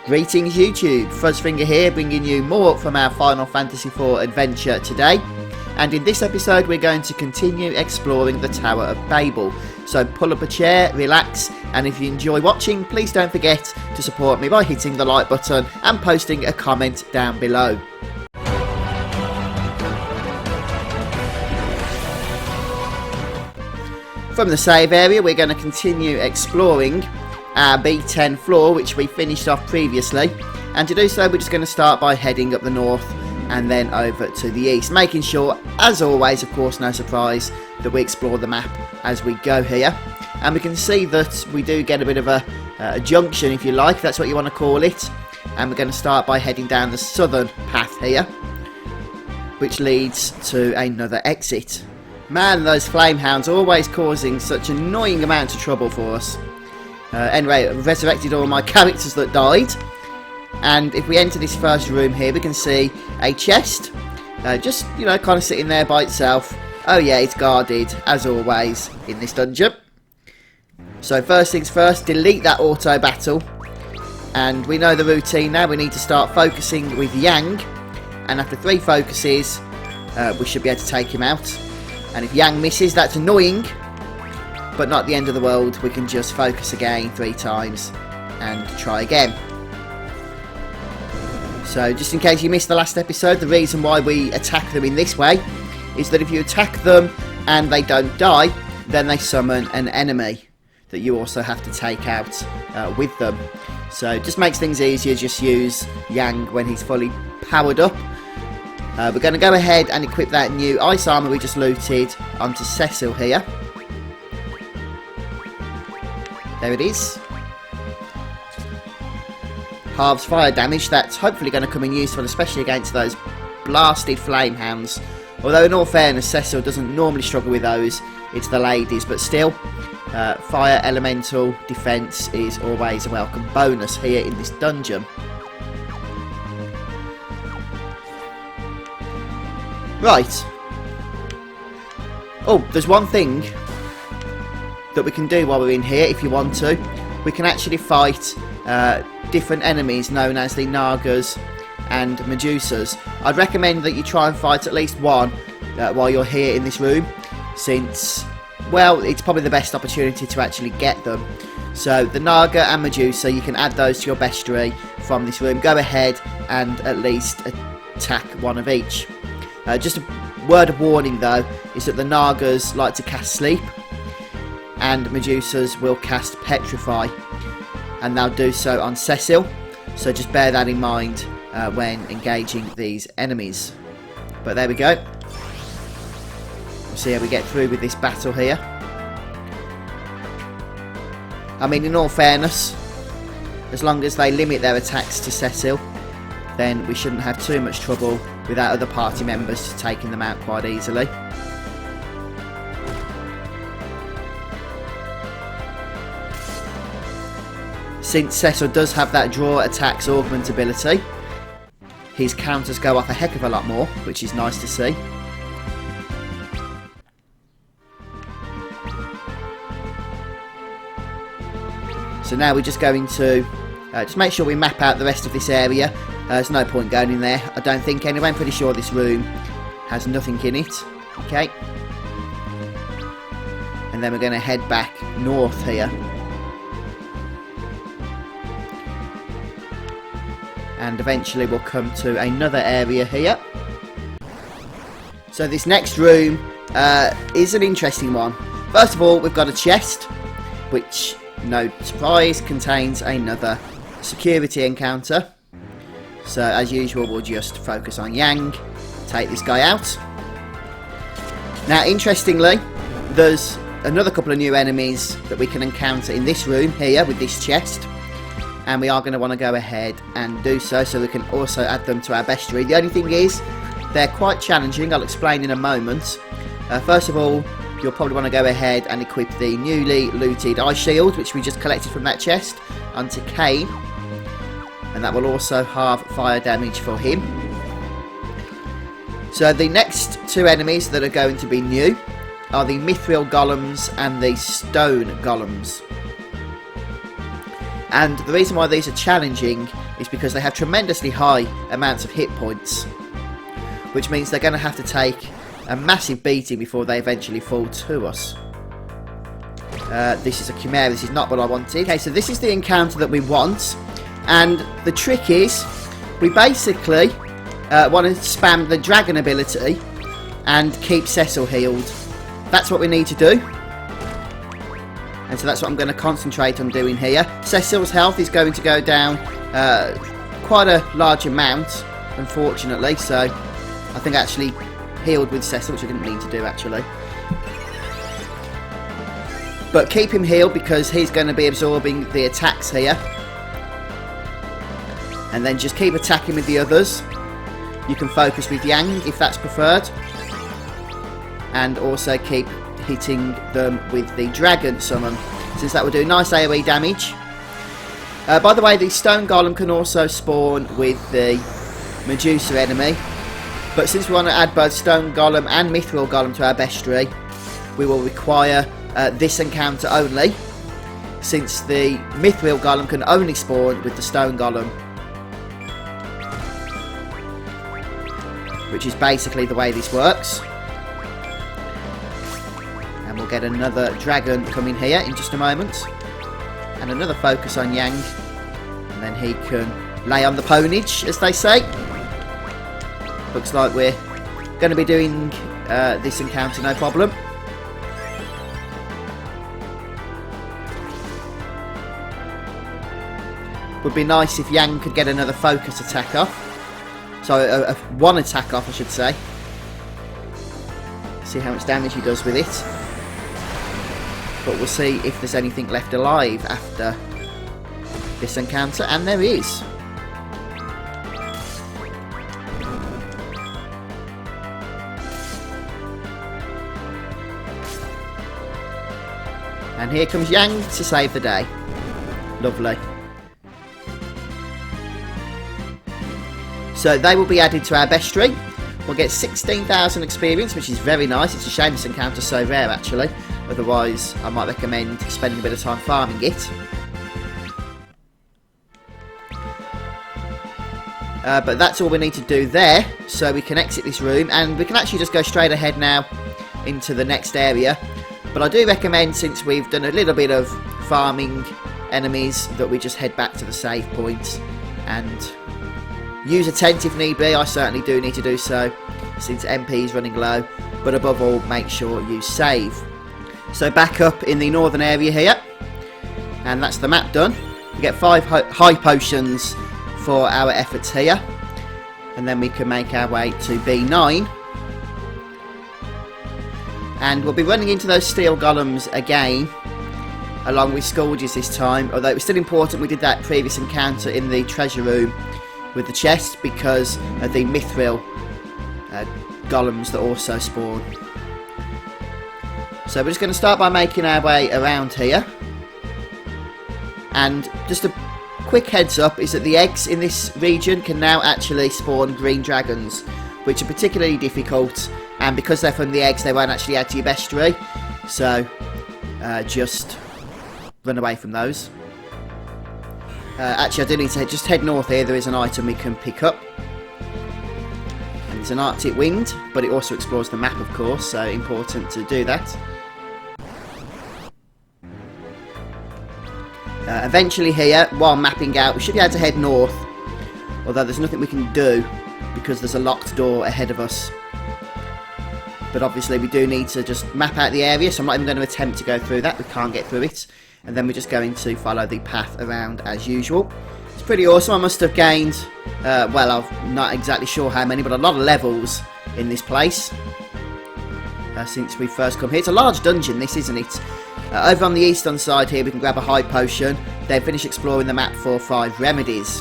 Greetings YouTube, Fuzzfinger here, bringing you more from our Final Fantasy IV adventure today. And in this episode we're going to continue exploring the Tower of Babel. So pull up a chair, relax, and if you enjoy watching, please don't forget to support me by hitting the like button and posting a comment down below. From the save area we're going to continue exploring our B10 floor, which we finished off previously, and to do so we're just going to start by heading up the north and then over to the east, making sure, as always, of course no surprise, that we explore the map as we go here. And we can see that we do get a bit of a junction, if you like, if that's what you want to call it, and we're going to start by heading down the southern path here, which leads to another exit. Man, those flamehounds are always causing such an annoying amount of trouble for us. Anyway, I've resurrected all my characters that died, and if we enter this first room here we can see a chest, just, you know, kind of sitting there by itself. Oh yeah, it's guarded as always in this dungeon. So first things first, delete that auto battle, and we know the routine now. We need to start focusing with Yang, and after 3 focuses we should be able to take him out. And if Yang misses, that's annoying, but not the end of the world. We can just focus again 3 times and try again. So just in case you missed the last episode, the reason why we attack them in this way is that if you attack them and they don't die, then they summon an enemy that you also have to take out with them. So it just makes things easier. Just use Yang when he's fully powered up. We're going to go ahead and equip that new ice armor we just looted onto Cecil here. There it is. Halves fire damage. That's hopefully going to come in useful, especially against those blasted flamehounds. Although in all fairness, Cecil doesn't normally struggle with those. It's the ladies, but still, fire elemental defense is always a welcome bonus here in this dungeon. Right. Oh, there's one thing that we can do while we're in here if you want to. We can actually fight different enemies known as the Nagas and Medusas. I'd recommend that you try and fight at least one while you're here in this room, since, well, it's probably the best opportunity to actually get them. So the Naga and Medusa, you can add those to your bestiary from this room. Go ahead and at least attack one of each. Just a word of warning though, is that the Nagas like to cast Sleep, and Medusas will cast Petrify, and they'll do so on Cecil, so just bear that in mind when engaging these enemies. But there we go. We'll see how we get through with this battle here. I mean, in all fairness, as long as they limit their attacks to Cecil, then we shouldn't have too much trouble without other party members taking them out quite easily. Since Cecil does have that draw attacks augment ability, his counters go off a heck of a lot more, which is nice to see. So now we're just going to just make sure we map out the rest of this area. There's no point going in there, I don't think anyway. I'm pretty sure this room has nothing in it. Okay. And then we're going to head back north here. And eventually we'll come to another area here. So this next room is an interesting one. First of all, we've got a chest, which, no surprise, contains another security encounter. So as usual, we'll just focus on Yang, take this guy out. Now interestingly, there's another couple of new enemies that we can encounter in this room here with this chest, and we are going to want to go ahead and do so we can also add them to our bestiary. The only thing is, they're quite challenging. I'll explain in a moment. First of all, you'll probably want to go ahead and equip the newly looted ice shield, which we just collected from that chest, onto Cain, and that will also halve fire damage for him. So the next 2 enemies that are going to be new are the Mithril Golems and the Stone Golems. And the reason why these are challenging is because they have tremendously high amounts of hit points, which means they're going to have to take a massive beating before they eventually fall to us. This is a Chimera, this is not what I wanted. Okay, so this is the encounter that we want, and the trick is we basically want to spam the dragon ability and keep Cecil healed. That's what we need to do. And so that's what I'm going to concentrate on doing here. Cecil's health is going to go down quite a large amount, unfortunately. So I think I actually healed with Cecil, which I didn't mean to do actually. But keep him healed because he's going to be absorbing the attacks here. And then just keep attacking with the others. You can focus with Yang if that's preferred. And also keep hitting them with the dragon summon, since that will do nice AoE damage. By the way, the stone golem can also spawn with the Medusa enemy, but since we want to add both stone golem and mithril golem to our bestiary, we will require this encounter only, since the mithril golem can only spawn with the stone golem, which is basically the way this works. We'll get another dragon coming here in just a moment. And another focus on Yang. And then he can lay on the ponage, as they say. Looks like we're going to be doing this encounter no problem. Would be nice if Yang could get another focus attack off. So one attack off, I should say. See how much damage he does with it. But we'll see if there's anything left alive after this encounter, and there is. And here comes Yang to save the day. Lovely. So they will be added to our bestiary. We'll get 16,000 experience, which is very nice. It's a shame this encounter's so rare actually. Otherwise, I might recommend spending a bit of time farming it. But that's all we need to do there, so we can exit this room, and we can actually just go straight ahead now into the next area. But I do recommend, since we've done a little bit of farming enemies, that we just head back to the save point and use a tent if need be. I certainly do need to do so, since MP is running low. But above all, make sure you save. So back up in the northern area here, and that's the map done. We get 5 high potions for our efforts here, and then we can make our way to B9, and we'll be running into those steel golems again, along with scourges this time, although it was still important we did that previous encounter in the treasure room with the chest because of the mithril golems that also spawn. So we're just going to start by making our way around here. And just a quick heads up is that the eggs in this region can now actually spawn green dragons, which are particularly difficult, and because they're from the eggs they won't actually add to your bestiary. So just run away from those. Actually I do need to just head north here. There is an item we can pick up. And it's an Arctic wind, but it also explores the map of course, so important to do that. Eventually here, while mapping out, we should be able to head north, although there's nothing we can do because there's a locked door ahead of us. But obviously we do need to just map out the area, so I'm not even going to attempt to go through that. We can't get through it, and then we're just going to follow the path around as usual. It's pretty awesome. I must have gained, well, I'm not exactly sure how many, but a lot of levels in this place since we first come here. It's a large dungeon this, isn't it? Over on the eastern side here we can grab a high potion, then finish exploring the map for 5 remedies.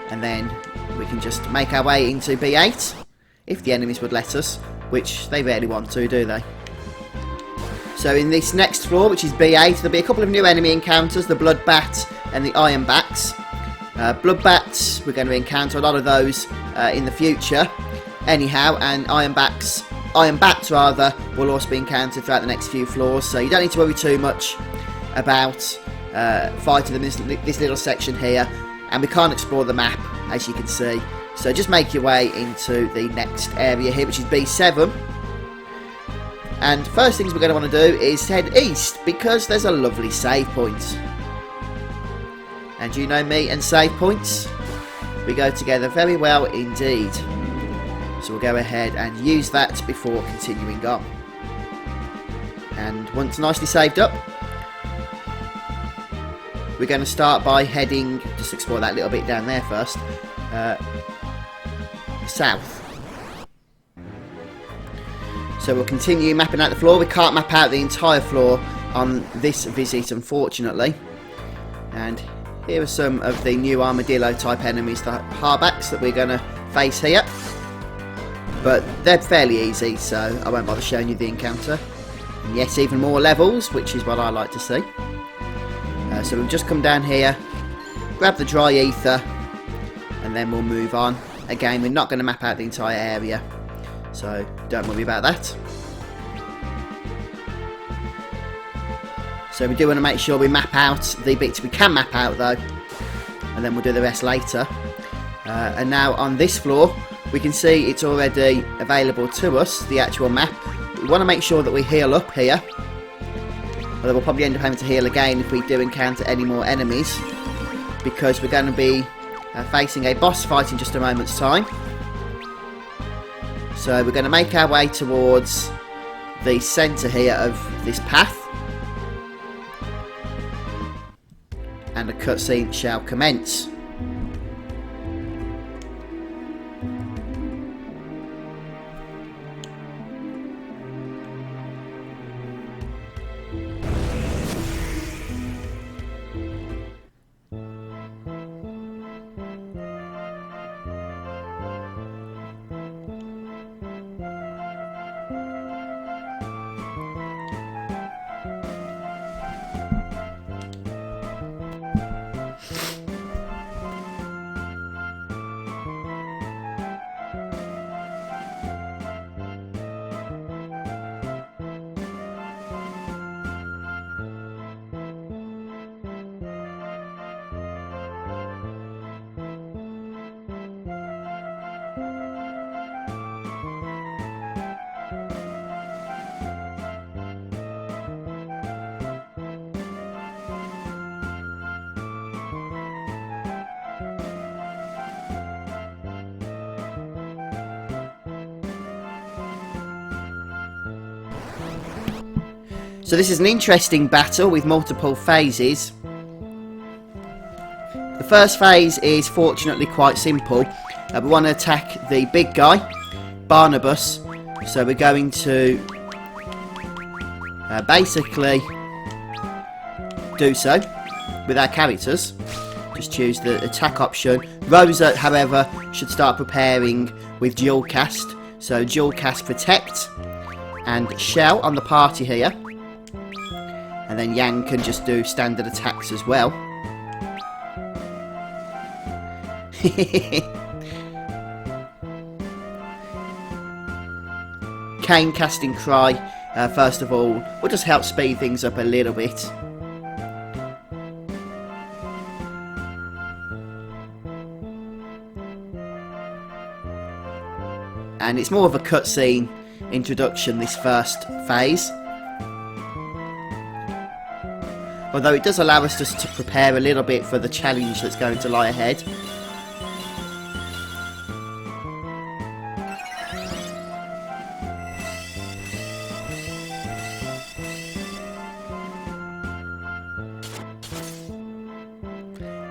And then we can just make our way into B8, if the enemies would let us, which they rarely want to, do they? So in this next floor, which is B8, there'll be a couple of new enemy encounters, the Bloodbat and the Ironbats. Bloodbats, we're going to encounter a lot of those in the future anyhow, and Ironbats rather, will also be encountered throughout the next few floors, so you don't need to worry too much about fighting them in this little section here, and we can't explore the map, as you can see. So just make your way into the next area here, which is B7. And first things we're going to want to do is head east, because there's a lovely save point. And you know me and save points, we go together very well indeed. So we'll go ahead and use that before continuing on. And once nicely saved up, we're going to start by heading, just explore that little bit down there first, south. So we'll continue mapping out the floor. We can't map out the entire floor on this visit, unfortunately. And here are some of the new armadillo type enemies, the hardbacks that we're going to face here. But they're fairly easy, so I won't bother showing you the encounter. And yes, even more levels, which is what I like to see. So we'll just come down here, grab the dry ether, and then we'll move on. Again, we're not going to map out the entire area, so don't worry about that. So we do want to make sure we map out the bits we can map out though, and then we'll do the rest later. And now on this floor, we can see it's already available to us, the actual map. We want to make sure that we heal up here. Although we'll probably end up having to heal again if we do encounter any more enemies, because we're going to be facing a boss fight in just a moment's time. So we're going to make our way towards the centre here of this path, and the cutscene shall commence. So this is an interesting battle with multiple phases. The first phase is fortunately quite simple. We want to attack the big guy, Barnabas. So we're going to basically do so with our characters. Just choose the attack option. Rosa, however, should start preparing with dual cast. So dual cast Protect and Shell on the party here. And then Yang can just do standard attacks as well. Kane casting Cry, first of all, will just help speed things up a little bit. And it's more of a cutscene introduction, this first phase. Although it does allow us just to prepare a little bit for the challenge that's going to lie ahead.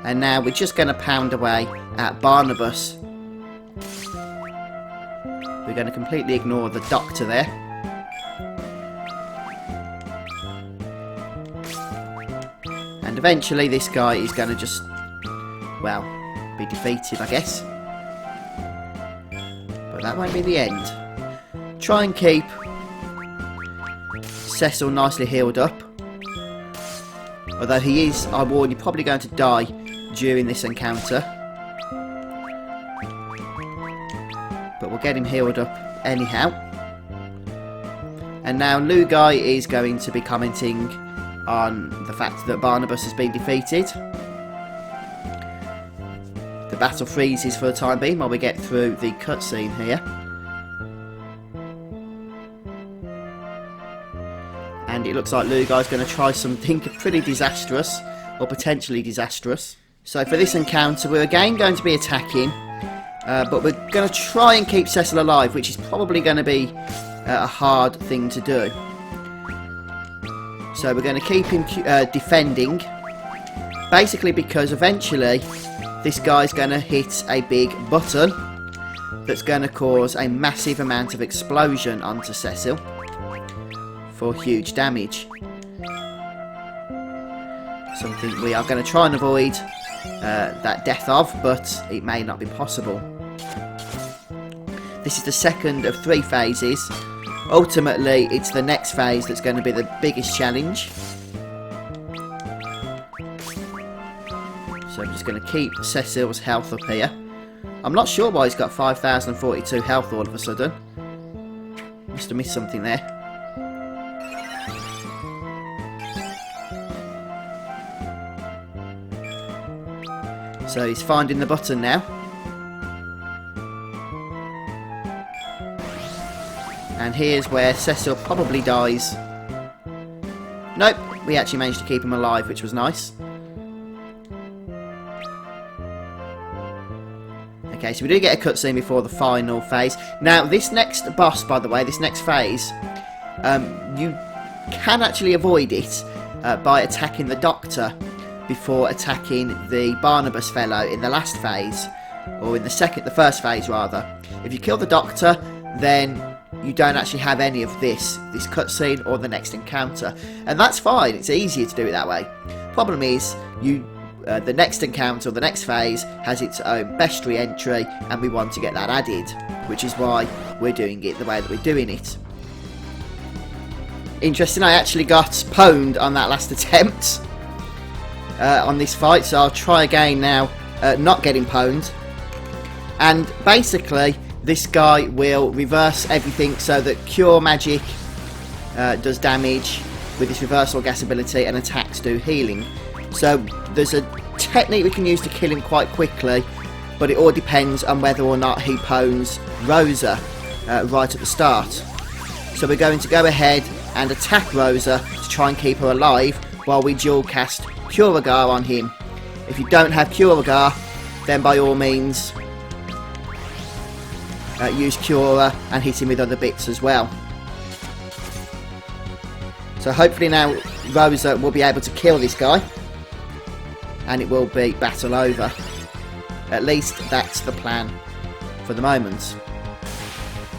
And now we're just going to pound away at Barnabas. We're going to completely ignore the doctor there. And eventually this guy is going to just, well, be defeated, I guess. But that won't be the end. Try and keep Cecil nicely healed up. Although he is, I warn you, probably going to die during this encounter. But we'll get him healed up anyhow. And now Lugae is going to be commenting on the fact that Barnabas has been defeated. The battle freezes for the time being while we get through the cutscene here. And it looks like Lugae is going to try something pretty disastrous, or potentially disastrous. So for this encounter, we're again going to be attacking, but we're going to try and keep Cecil alive, which is probably going to be a hard thing to do. So we're going to keep him defending, basically because eventually this guy's going to hit a big button that's going to cause a massive amount of explosion onto Cecil for huge damage. Something we are going to try and avoid that death of, but it may not be possible. This is the second of 3 phases. Ultimately, it's the next phase that's going to be the biggest challenge. So I'm just going to keep Cecil's health up here. I'm not sure why he's got 5,042 health all of a sudden. Must have missed something there. So he's finding the button now. And here's where Cecil probably dies. Nope, we actually managed to keep him alive, which was nice. Okay, so we do get a cutscene before the final phase. Now, this next boss, by the way, this next phase, you can actually avoid it by attacking the Doctor before attacking the Barnabas fellow in the last phase, or in the first phase rather. If you kill the Doctor, then you don't actually have any of this cutscene or the next encounter, and that's fine. It's easier to do it that way. Problem is, the next encounter or the next phase has its own bestiary entry, and we want to get that added, which is why we're doing it the way that we're doing it. Interesting, I actually got pwned on that last attempt on this fight, so I'll try again now, not getting pwned. And basically, this guy will reverse everything so that Cure Magic does damage with its reversal gas ability, and attacks do healing. So there's a technique we can use to kill him quite quickly, but it all depends on whether or not he pwns Rosa right at the start. So we're going to go ahead and attack Rosa to try and keep her alive while we dual cast Curagar on him. If you don't have Curagar, then by all means use Cura and hit him with other bits as well. So hopefully now Rosa will be able to kill this guy, and it will be battle over. At least that's the plan for the moment.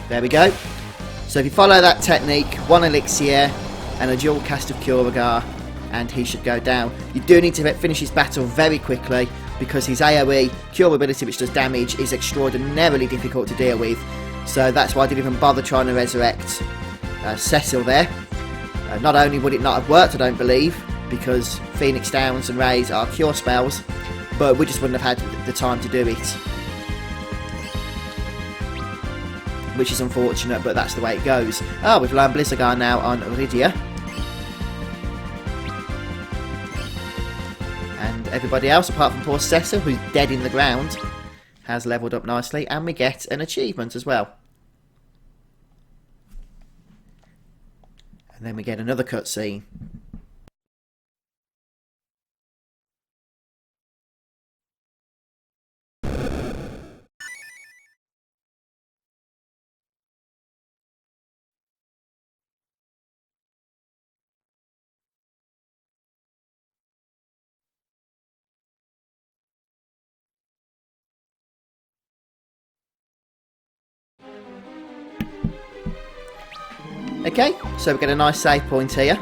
There we go. So if you follow that technique, 1 elixir and a dual cast of Curagar, and he should go down. You do need to finish his battle very quickly, because his AoE cure ability, which does damage, is extraordinarily difficult to deal with. So that's why I didn't even bother trying to resurrect Cecil there. Not only would it not have worked, I don't believe, because Phoenix Downs and Rays are cure spells, but we just wouldn't have had the time to do it. Which is unfortunate, but that's the way it goes. Oh, we've learned Blizzardgar now on Iridia. And everybody else, apart from poor Cecil, who's dead in the ground, has levelled up nicely, and we get an achievement as well. And then we get another cutscene. Okay, so we get a nice save point here.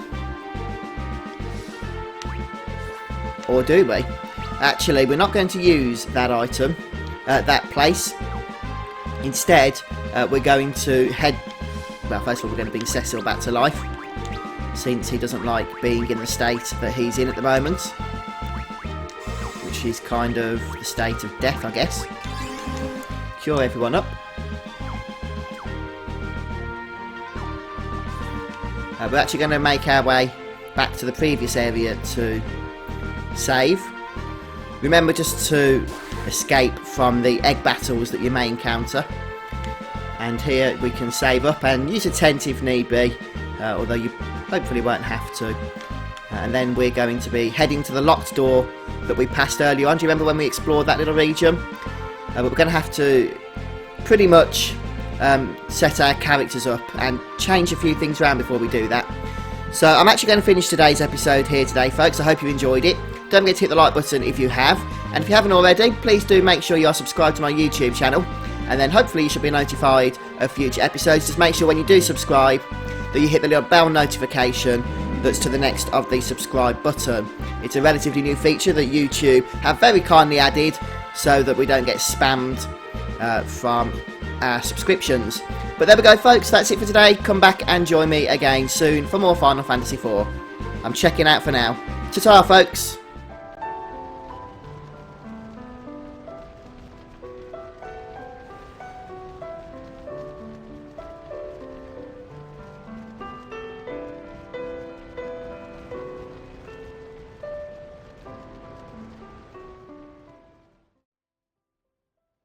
Or do we? Actually, we're not going to use that item, that place. Instead, we're going to head... Well, first of all, we're going to bring Cecil back to life, since he doesn't like being in the state that he's in at the moment. Which is kind of the state of death, I guess. Cure everyone up. We're actually going to make our way back to the previous area to save. Remember just to escape from the egg battles that you may encounter. And here we can save up and use a tent if need be, although you hopefully won't have to. And then we're going to be heading to the locked door that we passed earlier on. Do you remember when we explored that little region? But we're going to have to pretty much set our characters up and change a few things around before we do that. So I'm actually going to finish today's episode here today, folks. I hope you enjoyed it. Don't forget to hit the like button if you have. And if you haven't already, please do make sure you are subscribed to my YouTube channel. And then hopefully you should be notified of future episodes. Just make sure when you do subscribe that you hit the little bell notification that's to the next of the subscribe button. It's a relatively new feature that YouTube have very kindly added so that we don't get spammed from our subscriptions. But there we go, folks, that's it for today. Come back and join me again soon for more Final Fantasy IV. I'm checking out for now. Ta-ta, folks.